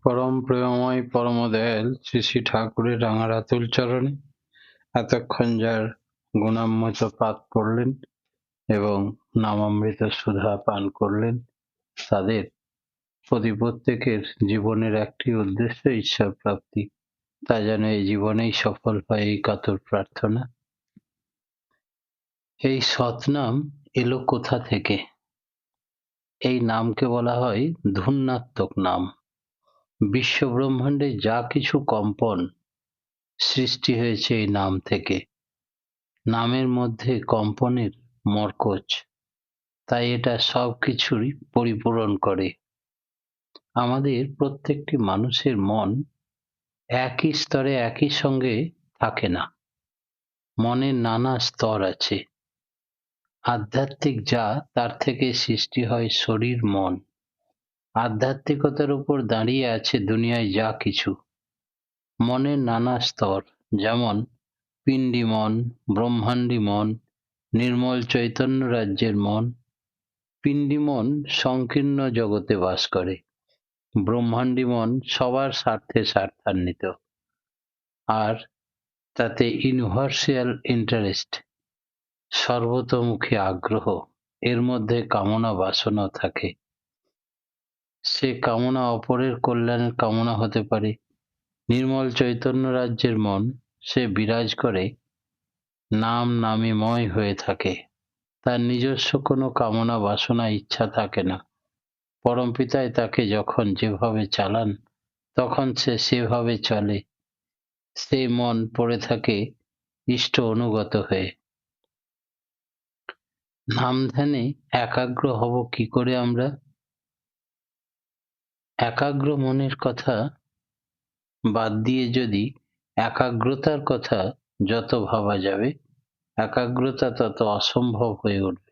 পরম প্রেমময় পরম দয়াল শ্রী শ্রী ঠাকুরের রাঙা আতুল চরণে এতক্ষণ যার গুণামৃত পাঠ পড়লেন এবং নামামৃত সুধা পান করলেন, তাদের প্রত্যেকের জীবনের একটি উদ্দেশ্য ঈশ্বর প্রাপ্তি। তা যেন এই জীবনেই সফল হয়, এই কাতর প্রার্থনা। এই সৎনাম এলো কোথা থেকে? এই নামকে বলা হয় ধ্বন্যাত্মক নাম। বিশ্ব ব্রহ্মাণ্ডে যা কিছু কম্পন সৃষ্টি হয়েছে এই নাম থেকে। নামের মধ্যে কম্পনের মরকজ, তাই এটা সব কিছুরই পরিপূরণ করে। আমাদের প্রত্যেকটি মানুষের মন একই স্তরে একই সঙ্গে থাকে না। মনের নানা স্তর আছে। আধ্যাত্মিক যা, তার থেকে সৃষ্টি হয় শরীর মন। আধ্যাত্মিকতার উপর দাঁড়িয়ে আছে দুনিয়ায় যা কিছু। মনের নানা স্তর, যেমন পিণ্ডি মন, ব্রহ্মাণ্ডী মন, নির্মল চৈতন্য রাজ্যের মন। পিণ্ডি মন সংকীর্ণ জগতে বাস করে, ব্রহ্মাণ্ডী মন সবার স্বার্থে স্বার্থান্বিত, আর তাতে ইউনিভার্সাল ইন্টারেস্ট, সর্বতোমুখী আগ্রহ। এর মধ্যে কামনা বাসনা থাকে। সে কামনা অপরের কল্যাণের কামনা হতে পারে। নির্মল চৈতন্য রাজ্যের মন, সে বিরাজ করে নাম নামীময় হয়ে থাকে। তার নিজস্ব কোনো কামনা বাসনা ইচ্ছা থাকে না। পরমপিতাই তাকে যখন যেভাবে চালান, তখন সে সেভাবে চলে। সেই মন পড়ে থাকে ইষ্ট অনুগত হয়ে। নাম ধ্যানে একাগ্র হব কি করে আমরা? একাগ্র মনের কথা বাদ দিয়ে যদি একাগ্রতার কথা যত ভাবা যাবে, একাগ্রতা তত অসম্ভব হয়ে উঠবে।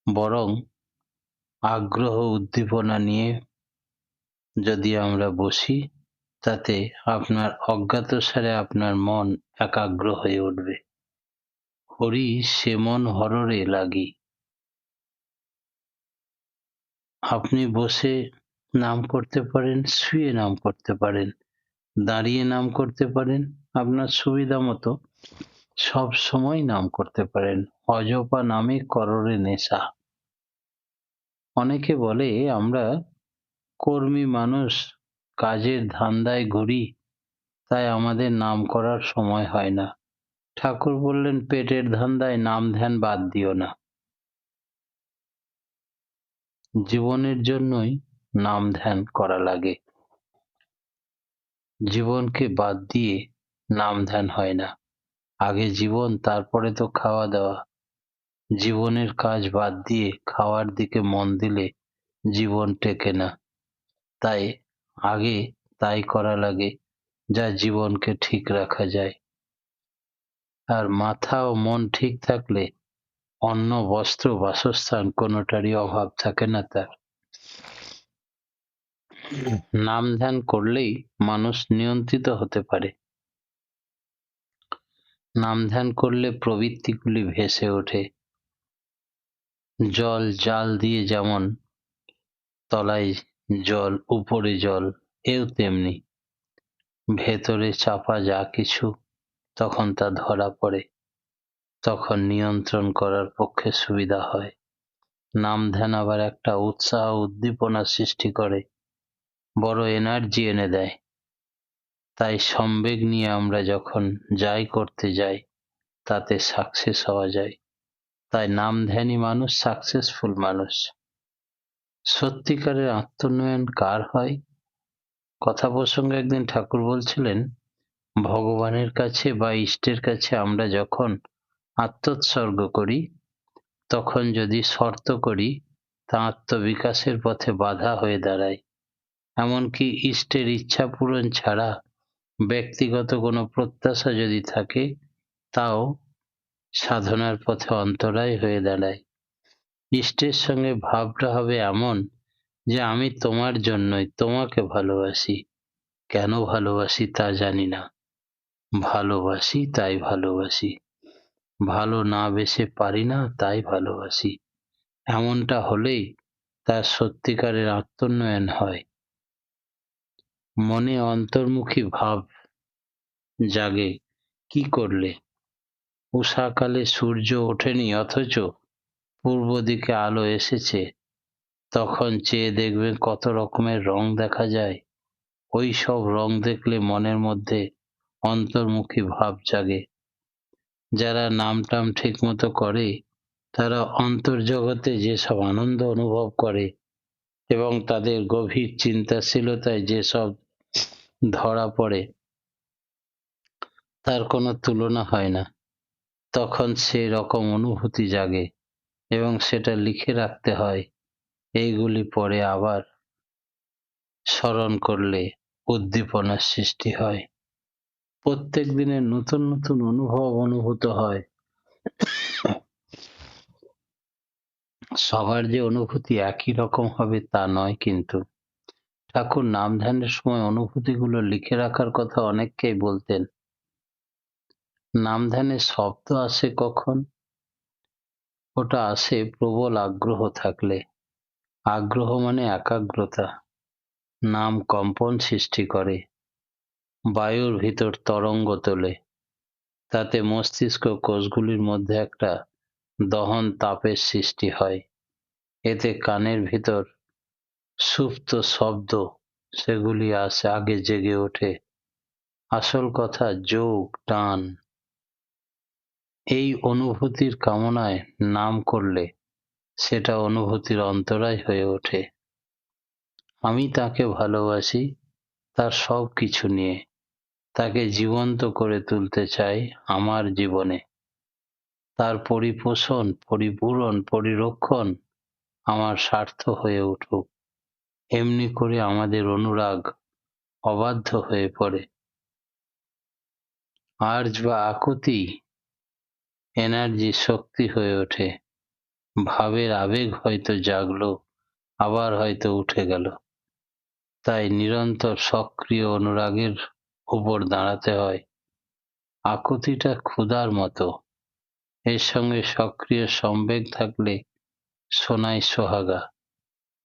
বরং আগ্রহ উদ্দীপনা নিয়ে যদি আমরা বসি, তাতে আপনার অজ্ঞাতসারে আপনার মন একাগ্র হয়ে উঠবে। হরি সে মন হররে লাগি। আপনি বসে নাম করতে পারেন, শুয়ে নাম করতে পারেন, দাঁড়িয়ে নাম করতে পারেন, আপনার সুবিধা মতো সব সময় নাম করতে পারেন। অজপা নামে কররে নেশা। অনেকে বলে আমরা কর্মী মানুষ, কাজের ধান্দায় ঘুরি, তাই আমাদের নাম করার সময় হয় না। ঠাকুর বললেন, পেটের ধান্দায় নাম ধ্যান বাদ দিও না। জীবনের জন্যই নাম ধ্যান করা লাগে। জীবনকে বাদ দিয়ে নাম ধ্যান হয় না। আগে জীবন, তারপরে তো খাওয়া দাওয়া। জীবনের কাজ বাদ দিয়ে খাওয়ার দিকে মন দিলে জীবন টেকে না। তাই আগে তাই করা লাগে যা জীবনকে ঠিক রাখা যায়। আর মাথা ও মন ঠিক থাকলে অন্ন, বস্ত্র, বাসস্থান কোনোটারই অভাব থাকে না তার। নাম ধ্যান করলেই মানুষ নিয়ন্ত্রিত হতে পারে। নাম ধ্যান করলে প্রবৃত্তিগুলি ভেসে ওঠে। জল জাল দিয়ে যেমন তলায় জল, উপরে জল, এও তেমনি ভেতরে চাপা যা কিছু, তখন তা ধরা পড়ে। তখন নিয়ন্ত্রণ করার পক্ষে সুবিধা হয়। নাম ধ্যান আবার একটা উৎসাহ উদ্দীপনা সৃষ্টি করে, বড় এনার্জি এনে দেয়। তাই সম্বেগ নিয়ে আমরা যখন যাই করতে যাই, তাতে সাকসেস হওয়া যায়। তাই নাম ধ্যানী মানুষ সাকসেসফুল মানুষ। সত্যিকারের আত্মোন্নয়ন কার হয়? কথা প্রসঙ্গে একদিন ঠাকুর বলছিলেন, ভগবানের কাছে বা ইষ্টের কাছে আমরা যখন আত্মোৎসর্গ করি, তখন যদি শর্ত করি, তা আত্মবিকাশের পথে বাধা হয়ে দাঁড়ায়। এমনকি ইষ্টের ইচ্ছা পূরণ ছাড়া ব্যক্তিগত কোনো প্রত্যাশা যদি থাকে, তাও সাধনার পথে অন্তরায় হয়ে দাঁড়ায়। ইষ্টের সঙ্গে ভাবটা হবে এমন যে আমি তোমার জন্যই, তোমাকে ভালোবাসি। কেন ভালোবাসি তা জানি না, ভালোবাসি তাই ভালোবাসি। ভালো না বেসে পারি না, তাই ভালোবাসি। এমনটা হলেই তার সত্যিকারের আত্মোন্নয়ন হয়। মনে অন্তর্মুখী ভাব জাগে কি করলে? উষাকালে সূর্য ওঠেনি অথচ পূর্ব দিকে আলো এসেছে, তখন চেয়ে দেখবেন কত রকমের রং দেখা যায়। ওই সব রং দেখলে মনের মধ্যে অন্তর্মুখী ভাব জাগে। যারা নাম-টাম ঠিকমতো করে তারা অন্তর্জগতে যেসব আনন্দ অনুভব করে এবং তাদের গভীর চিন্তাশীলতায় যেসব ধরা পড়ে তার কোনো তুলনা হয় না। তখন সেই রকম অনুভূতি জাগে এবং সেটা লিখে রাখতে হয়। এইগুলি পরে আবার স্মরণ করলে উদ্দীপনার সৃষ্টি হয়। প্রত্যেক দিনের নতুন নতুন অনুভূত হয়। সবার যে অনুভূতি একই রকম হবে তা নয় কিন্তু। ঠাকুর নাম ধ্যানের সময় অনুভূতিগুলো লিখে রাখার কথা অনেককেই বলতেন। নাম ধ্যানে শব্দ আসে কখন? ওটা আসে প্রবল আগ্রহ থাকলে। আগ্রহ মানে একাগ্রতা। নাম কম্পন সৃষ্টি করে, বায়ুর ভিতর তরঙ্গ তোলে, তাতে মস্তিষ্ক কোষগুলির মধ্যে একটা দহন তাপের সৃষ্টি হয়। এতে কানের ভিতর সুপ্ত শব্দ সেগুলি আগে জেগে ওঠে। আসল কথা যোগ টান। এই অনুভূতির কামনায় নাম করলে সেটা অনুভূতির অন্তরায় হয়ে ওঠে। আমি তাকে ভালোবাসি তার সব কিছু নিয়ে, তাকে জীবন্ত করে তুলতে চাই আমার জীবনে। তার পরিপোষণ, পরিপূরণ, পরিরক্ষণ আমার স্বার্থ হয়ে উঠুক। এমনি করে আমাদের অনুরাগ অবাধ্য হয়ে পড়ে। আর্জ বা আকুতি এনার্জি শক্তি হয়ে ওঠে। ভাবের আবেগ হয়তো জাগলো, আবার হয়তো উঠে গেল। তাই নিরন্তর সক্রিয় অনুরাগের উপর দাঁড়াতে হয়। আকুতিটা ক্ষুধার মতো, এর সঙ্গে সক্রিয় সম্বেগ থাকলে সোনায় সোহাগা।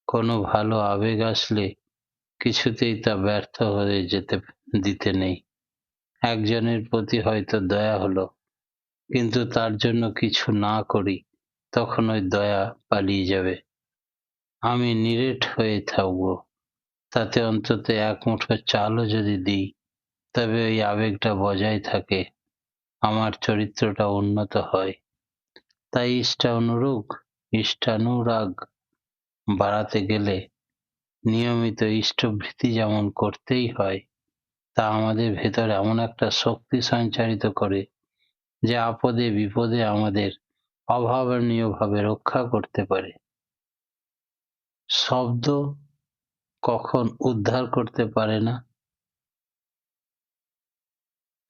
কোনো ভালো আবেগ আসলে কিছুতেই তা ব্যর্থ হয়ে যেতে দিতে নেই। একজনের প্রতি হয়তো দয়া হলো, কিন্তু তার জন্য কিছু না করি, তখন ওই দয়া পালিয়ে যাবে। আমি নিরেট হয়ে থাকবো, তাতে অন্তত এক মুঠো চালও যদি দিই, তবে ওই আবেগটা বজায় থাকে, আমার চরিত্রটা উন্নত হয়। তাই ইষ্টানুরাগ বাড়াতে গেলে নিয়মিত ইষ্টভৃতি যেমন করতেই হয়, তা আমাদের ভেতর এমন একটা শক্তি সঞ্চারিত করে যে আপদে বিপদে আমাদের অভাবনীয়ভাবে রক্ষা করতে পারে। শব্দ কখন উদ্ধার করতে পারে না?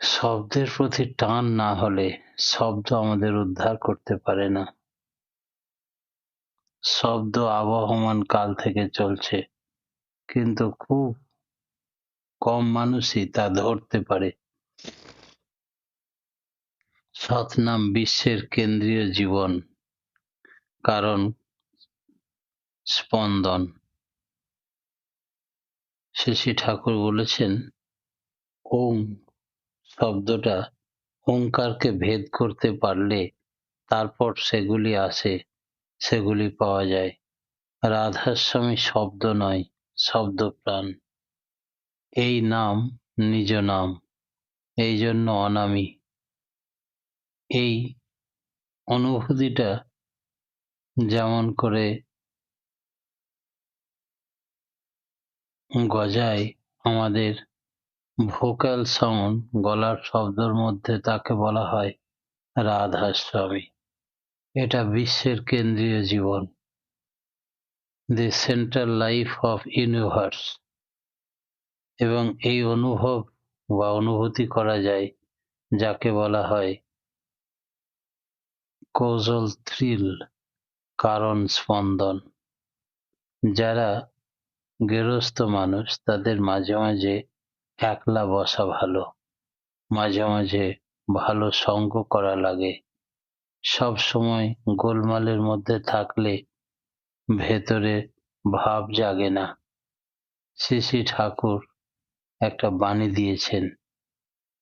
শব্দের প্রতি টান না হলে শব্দ আমাদের উদ্ধার করতে পারে না। শব্দ আবহমান কাল থেকে চলছে, কিন্তু খুব কম মানুষই তা ধরতে পারে। সৎনাম বিশ্বের কেন্দ্রীয় জীবন কারণ স্পন্দন। শ্রী ঠাকুর বলেছেন, ওং শব্দটা ওঙ্কারকে ভেদ করতে পারলে তারপর সেগুলি আসে, সেগুলি পাওয়া যায়। রাধাস্বামী শব্দ নয়, শব্দপ্রাণ। এই নাম নিজ নাম, এই জন্য অনামী। এই অনুভূতিটা যেমন করে গজায় আমাদের ভোকাল সাউন্ড, গলার শব্দের মধ্যে, তাকে বলা হয় রাধাস্বামী। এটা বিশ্বের কেন্দ্রীয় জীবন, the central life of universe. এবং এই অনুভব বা অনুভূতি করা যায় যাকে বলা হয় কোজল থ্রিল, কারণ স্পন্দন। যারা গেরস্থ মানুষ তাদের মাঝে মাঝে একলা বসা ভালো, মাঝে মাঝে ভালো সঙ্গ করা লাগে। সব সময় গোলমালের মধ্যে থাকলে ভেতরে ভাব জাগে না। শ্রী ঠাকুর একটা বাণী দিয়েছেন,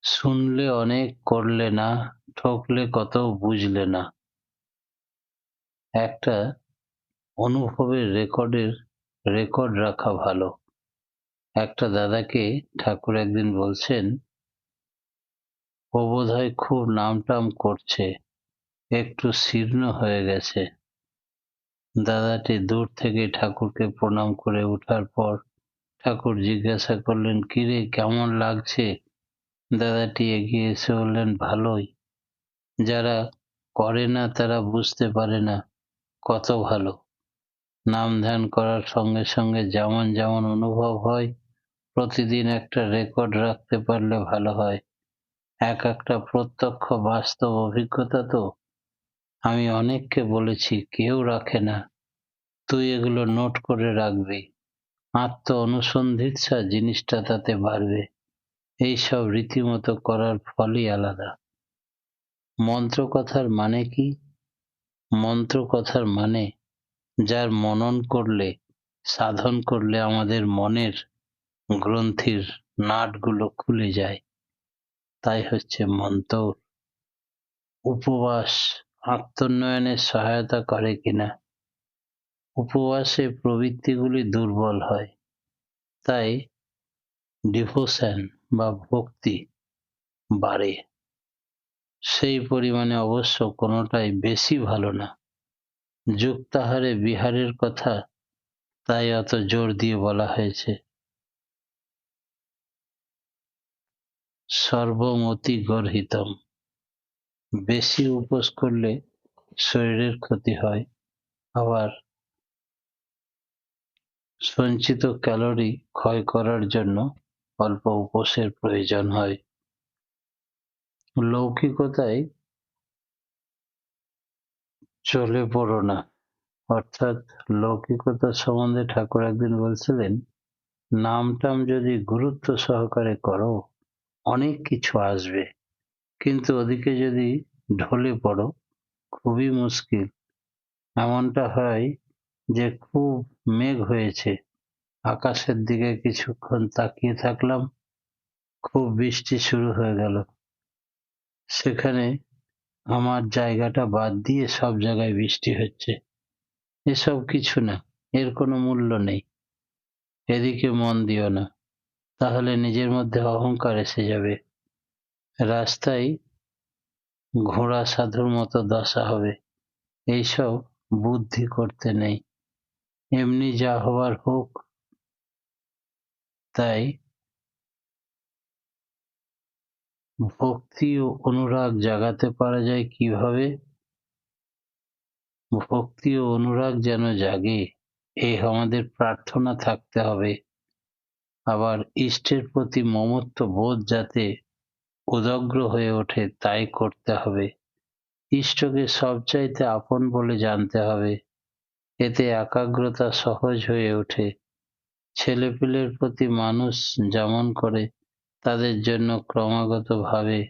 শুনলে অনেক করলে না, ঠকলে কত বুঝলে না। একটা অনুভবের রেকর্ড রাখা ভালো। একটা দাদাকে ঠাকুর একদিন বলছেন, ও বোধহয় খুব নামটাম করছে, একটু শীর্ণ হয়ে গেছে। দাদাটি দূর থেকে ঠাকুরকে প্রণাম করে ওঠার পর ঠাকুর জিজ্ঞাসা করলেন, কিরে কেমন লাগছে? দাদাটি এগিয়ে এসে বললেন, ভালোই। যারা করে না তারা বুঝতে পারে না কত ভালো। নাম ধ্যান করার সঙ্গে সঙ্গে যেমন যেমন অনুভব হয়, প্রতিদিন একটা রেকর্ড রাখতে পারলে ভালো হয়। একটা প্রত্যক্ষ বাস্তব অভিজ্ঞতা তো। আমি অনেককে বলেছি, কেউ রাখে না। তুই এগুলো নোট করে রাখবি। আত্ম অনুসন্ধিৎসা জিনিসটা তাতে বাড়বে। এইসব রীতিমতো করার ফলই আলাদা। মন্ত্রকথার মানে কি? মন্ত্রকথার মানে যার মনন করলে, সাধন করলে আমাদের মনের গ্রন্থির নাটগুলো খুলে যায়, তাই হচ্ছে মন্ত্র। উপবাস আত্মোন্নয়নে সহায়তা করে কিনা? উপবাসে প্রবৃত্তিগুলি দুর্বল হয়, তাই ডিভোশন বা ভক্তি বাড়ে। সেই পরিমাণে অবশ্য কোনোটাই বেশি ভালো না। যুক্তাহারে বিহারের কথা তাই অত জোর দিয়ে বলা হয়েছে। সর্বমতি গর্হিতম। বেশি উপোস করলে শরীরের ক্ষতি হয়, আবার সঞ্চিত ক্যালোরি ক্ষয় করার জন্য অল্প উপোসের প্রয়োজন হয়। লৌকিকতায় চলে পড়ো না, অর্থাৎ লৌকিকতা সম্বন্ধে ঠাকুর একদিন বলছিলেন, নামটাম যদি গুরুত্ব সহকারে করো অনেক কিছু আসবে, কিন্তু ওদিকে যদি ঢলে পড়ো খুবই মুশকিল। এমনটা হয় যে খুব মেঘ হয়েছে, আকাশের দিকে কিছুক্ষণ তাকিয়ে থাকলাম, খুব বৃষ্টি শুরু হয়ে গেল। সেখানে আমার জায়গাটা বাদ দিয়ে সব জায়গায় বৃষ্টি হচ্ছে। এসব কিছু না, এর কোনো মূল্য নেই। এদিকে মন দিও না, তাহলে নিজের মধ্যে অহংকার এসে যাবে। রাস্তায় ঘোড়া সাধুর মতো দশা হবে। এইসব বুদ্ধি করতে নেই, এমনি যা হবার হোক। তাই ভক্তি ও অনুরাগ জাগাতে পারা যায় কিভাবে? ভক্তি ও অনুরাগ যেন জাগে, এই আমাদের প্রার্থনা থাকতে হবে। আবার ইষ্টের প্রতি মমত্ব বোধ যাতে উদগ্র হয়ে ওঠে তাই করতে হবে। ইষ্টকে সবচাইতে আপন বলে জানতে হবে, এতে একাগ্রতা সহজ হয়ে ওঠে। ছেলেপিলের প্রতি মানুষ যেমন করে, তাদের জন্য ক্রমাগতভাবে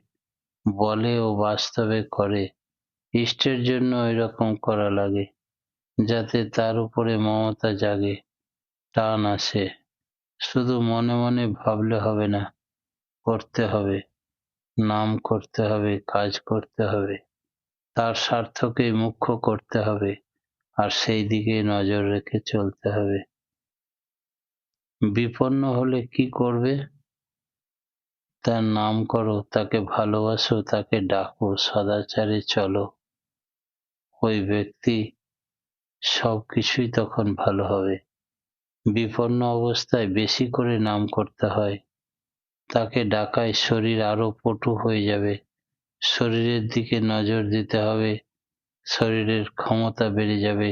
বলে ও বাস্তবে করে, ইষ্টের জন্য ঐরকম করা লাগে, যাতে তার উপরে মমতা জাগে, টান আসে। শুধু মনে মনে ভাবলে হবে না, করতে হবে। নাম করতে হবে, কাজ করতে হবে, তার স্বার্থকেই মুখ্য করতে হবে, আর সেই দিকে নজর রেখে চলতে হবে। বিপন্ন হলে কি করবে? তার নাম করো, তাকে ভালোবাসো, তাকে ডাকো, সদাচারে চলো। ওই ব্যক্তি সবকিছুই তখন ভালো হবে। বিপন্ন অবস্থায় বেশি করে নাম করতে হয়, তাকে ডাকায় শরীর আরো পটু হয়ে যাবে। শরীরের দিকে নজর দিতে হবে, শরীরের ক্ষমতা বেড়ে যাবে।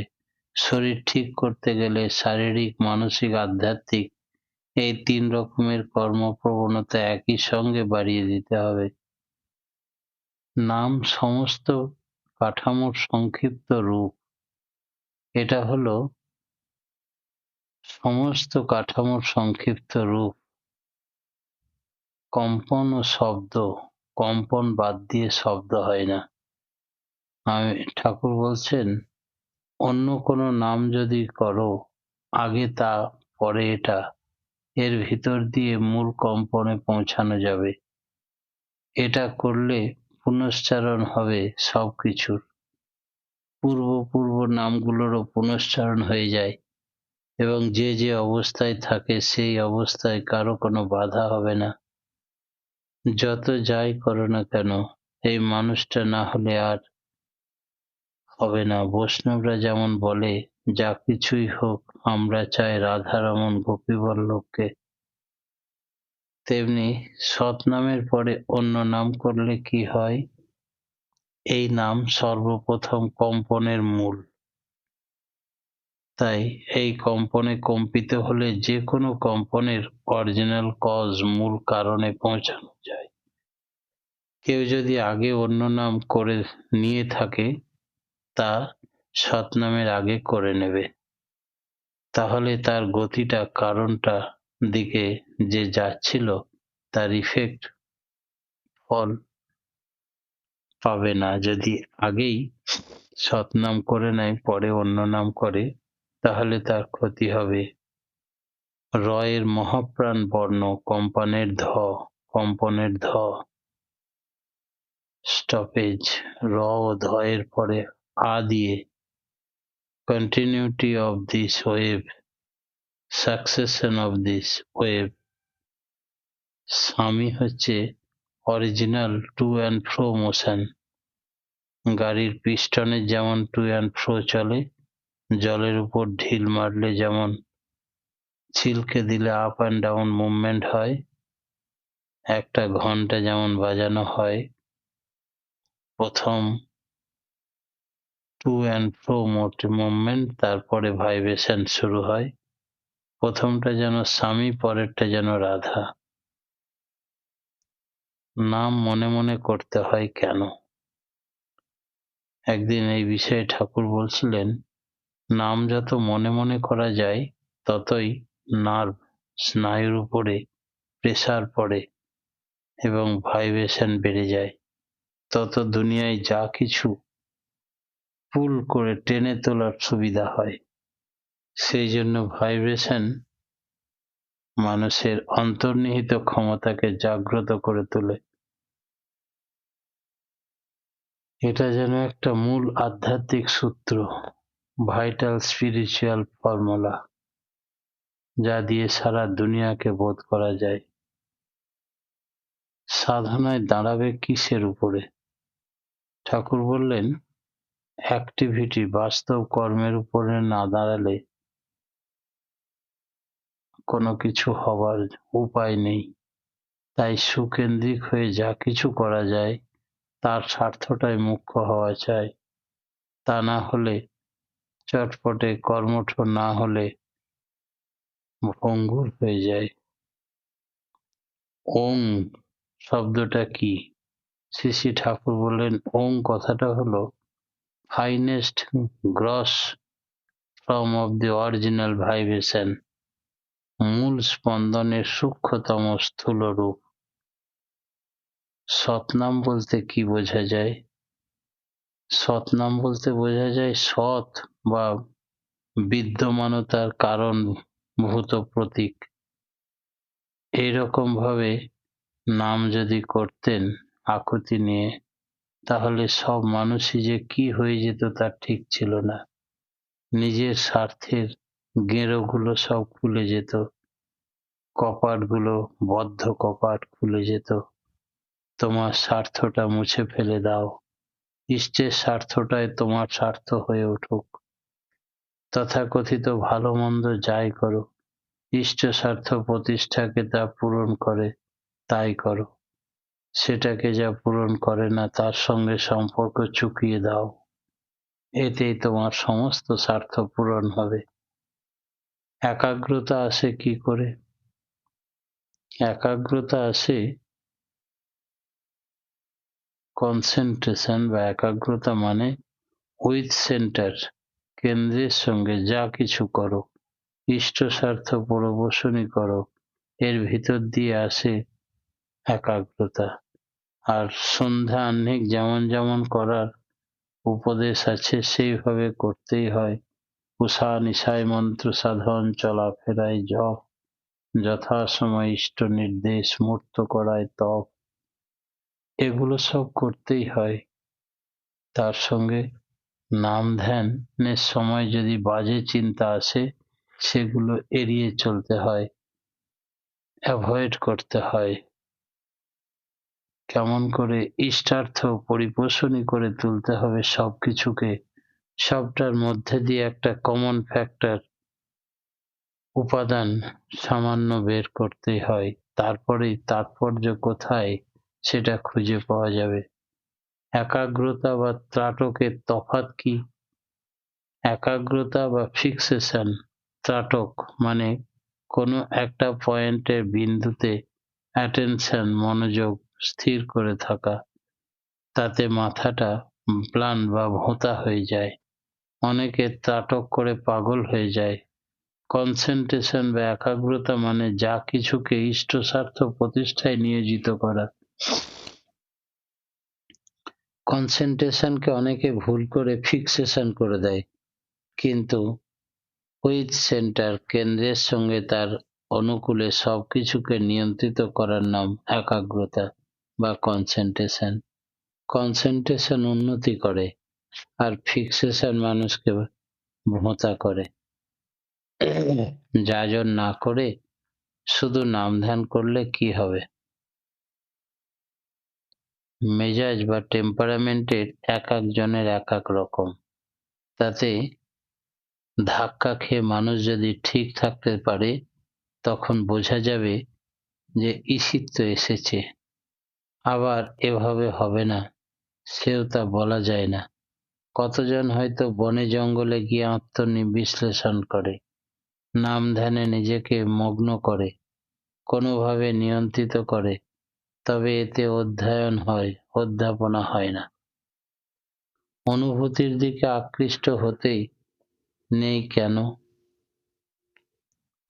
শরীর ঠিক করতে গেলে শারীরিক, মানসিক, আধ্যাত্মিক এই ৩ রকমের কর্মপ্রবণতা একই সঙ্গে বাড়িয়ে দিতে হবে। নাম সমস্ত কাঠামোর সংক্ষিপ্ত রূপ। এটা হলো সমস্ত কাঠামোর সংক্ষিপ্ত রূপ। কম্পন ও শব্দ, কম্পন বাদ দিয়ে শব্দ হয় না। ঠাকুর বলছেন, অন্য কোনো নাম যদি করো, আগে তা পরে এটা, এর ভিতর দিয়ে মূল কম্পনে পৌঁছানো যাবে। এটা করলে পুনশ্চারণ হবে সবকিছুর। পূর্ব নামগুলোরও পুনশ্চারণ হয়ে যায় এবং যে যে অবস্থায় থাকে সেই অবস্থায় কারো কোনো বাধা হবে না। যত যাই করো না কেন এই মানুষটা না হলে আর হবে না। বৈষ্ণবরা যেমন বলে, যা কিছুই হোক আমরা চাই রাধারমণ গোপীবল্লভকে, তেমনি সৎ নামের পরে অন্য নাম করলে কি হয়? এই নাম সর্বপ্রথম কম্পনের মূল। তাই এই কম্পনে কম্পিত হলে যে কোনো কম্পনের অরিজিনাল কজ মূল কারণে পৌঁছানো যায়। কেউ যদি আগে অন্য নাম করে নিয়ে থাকে তা সৎনামের আগে করে নেবে, তাহলে তার গতিটা কারণটা দিকে যে যাচ্ছিল তার ইফেক্ট ফল পাবে না। যদি আগেই সৎনাম করে নেয় পরে অন্য নাম করে তাহলে তার ক্ষতি হবে। রয়ের মহাপ্রাণ বর্ণ কম্পনের ধ স্টপেজ, র ও ধয়ের পরে আ দিয়ে continuity of this wave, succession of this wave। স্বামী হচ্ছে original to and fro motion. গাড়ির পিস্টনে যেমন টু অ্যান্ড ফ্রো চলে, জলের উপর ঢিল মারলে যেমন ছিলকে দিলে আপ অ্যান্ড ডাউন মুভমেন্ট হয়, একটা ঘন্টা যেমন বাজানো হয়, প্রথম টু অ্যান্ড ফ্রো মুভমেন্ট, তারপরে ভাইব্রেশন শুরু হয়। প্রথমটা যেন স্বামী, পরেরটা যেন রাধা। নাম মনে মনে করতে হয় কেন? একদিন এই বিষয়ে ঠাকুর বলছিলেন, নাম যত মনে মনে করা যায় ততই নার্ভ স্নায়ুর উপরে প্রেসার পড়ে এবং ভাইব্রেশন বেড়ে যায়, তত দুনিয়ায় যা কিছু পুল করে টেনে তোলার সুবিধা হয়। সেই জন্য ভাইব্রেশন মানুষের অন্তর্নিহিত ক্ষমতাকে জাগ্রত করে তোলে। এটা যেন একটা মূল আধ্যাত্মিক সূত্র, ভাইটাল স্পিরিচুয়াল ফর্মুলা, যা দিয়ে সারা দুনিয়াকে বোধ করা যায়। সাধনায় দাঁড়াবে কিসের উপরে? ঠাকুর বললেন, অ্যাক্টিভিটি বাস্তব কর্মের উপরে না দাঁড়ালে কোনো কিছু হবার উপায় নেই। তাই সুকেন্দ্রিক হয়ে যা কিছু করা যায় তার স্বার্থটাই মুখ্য হওয়া চাই। তা না হলে চটপটে কর্মঠ না হলে ভঙ্গুর হয়ে যায়। ওং শব্দটা কি? শ্রী ঠাকুর বললেন, ওং কথাটা হলো finest gross form of the original vibration, মূল স্পন্দনের সূক্ষ্মতম স্থূল রূপ। সৎনাম বলতে কি বোঝা যায়? সৎনাম বলতে বোঝা যায় সৎ বা বিদ্যমানতার কারণভূত প্রতীক। এইরকম ভাবে নাম যদি করতেন আকুতি নিয়ে, তাহলে সব মানুষই যে কি হয়ে যেত তার ঠিক ছিল না। নিজের স্বার্থের গেঁড়োগুলো সব খুলে যেত, কপাটগুলো বদ্ধ কপাট খুলে যেত। তোমার স্বার্থটা মুছে ফেলে দাও, ইষ্টের স্বার্থটাই তোমার স্বার্থ হয়ে উঠুক। তথাকথিত ভালো মন্দ যাই করো, ইষ্ট স্বার্থ প্রতিষ্ঠাকে তা পূরণ করে তাই করো, সেটাকে যা পূরণ করে না তার সঙ্গে সম্পর্ক চুকিয়ে দাও, এতেই তোমার সমস্ত স্বার্থ পূরণ হবে। একাগ্রতা আসে কি করে? একাগ্রতা আসে কনসেন্ট্রেশন বা একাগ্রতা মানে উইথ সেন্টার, কেন্দ্রের সঙ্গে যা কিছু করো, ইষ্ট স্বার্থ পরবশনই করো, এর ভিতর দিয়ে আসে একাগ্রতা। আর সন্ধ্যা আহ্নিক যেমন যেমন করার উপদেশ আছে সেইভাবে করতেই হয়। উষা নিশায় মন্ত্র সাধন, চলাফেরায় জপ, যথাসময়ে ইষ্ট নির্দেশ, মূর্ত করায় তপ, এগুলো সব করতেই হয়। তার সঙ্গে নাম ধ্যানের সময় যদি বাজে চিন্তা আসে সেগুলো এড়িয়ে চলতে হয়, অ্যাভয়েড করতে হয়। কেমন করে ইষ্টার্থ পরিপোষণই করে তুলতে হবে সবকিছুকে, সবটার মধ্যে দিয়ে একটা কমন ফ্যাক্টর উপাদান সামান্য বের করতেই হয়, তারপরেই তাৎপর্য কোথায় সেটা খুঁজে পাওয়া যাবে। একাগ্রতা বা ত্রাটকের তফাৎ কি? একাগ্রতা বা ফিক্সেশন, ত্রাটক মানে কোনো একটা পয়েন্টের বিন্দুতে অ্যাটেনশন, মনোযোগ স্থির করে থাকা, তাতে মাথাটা ম্লান বা ভোঁতা হয়ে যায়। অনেকে ত্রাটক করে পাগল হয়ে যায়। কনসেন্ট্রেশন বা একাগ্রতা মানে যা কিছুকে ইষ্টস্বার্থ প্রতিষ্ঠায় নিয়োজিত করা। কনসেন্ট্রেশনকে অনেকে ভুল করে ফিক্সেশন করে দেয়, কিন্তু হুইচ সেন্টার, কেন্দ্রের সঙ্গে তার অনুকূলে সবকিছুকে নিয়ন্ত্রিত করার নাম একাগ্রতা বা কনসেন্ট্রেশন। কনসেন্ট্রেশন উন্নতি করে আর ফিক্সেশন মানুষকে ভোঁতা করে। যাজন না করে শুধু নাম ধ্যান করলে কি হবে? মেজাজ বা টেম্পারামেন্টের এক একজনের এক এক রকম। তাতে ধাক্কা খেয়ে মানুষ যদি ঠিক থাকতে পারে তখন বোঝা যাবে যে ঈশিত্ব এসেছে। আবার এভাবে হবে না, সেও তা বলা যায় না। কতজন হয়তো বনে জঙ্গলে গিয়ে আত্মবিশ্লেষণ করে, নাম ধ্যানে নিজেকে মগ্ন করে, কোনোভাবে নিয়ন্ত্রিত করে, তবে এতে অধ্যয়ন হয়, অধ্যাপনা হয় না। অনুভূতির দিকে আকৃষ্ট হতেই নেই কেন?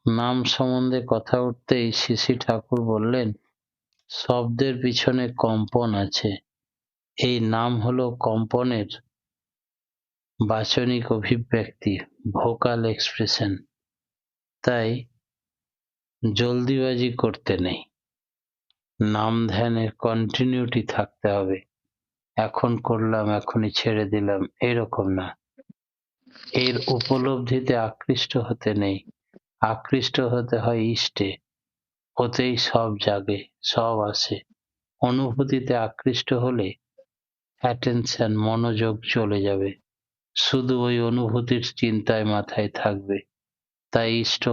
নাম সম্বন্ধে কথা উঠতেই শ্রী ঠাকুর বললেন, শব্দের পিছনে কম্পন আছে। এই নাম হলো কম্পনের বাচনিক অভিব্যক্তি, ভোকাল এক্সপ্রেশন। তাই জলদিবাজি করতে নেই। নাম ধ্যানের কন্টিনিউটি থাকতে হবে। এখন করলাম, এখনই ছেড়ে দিলাম, এরকম না। এর উপলব্ধিতে আকৃষ্ট হতে নেই, আকৃষ্ট হতে হয় ইষ্টে। ওতেই সব জাগে, সব আসে। অনুভূতিতে আকৃষ্ট হলে অ্যাটেনশন, মনোযোগ চলে যাবে, শুধু ওই অনুভূতির চিন্তায় মাথায় থাকবে। তাই ইষ্ট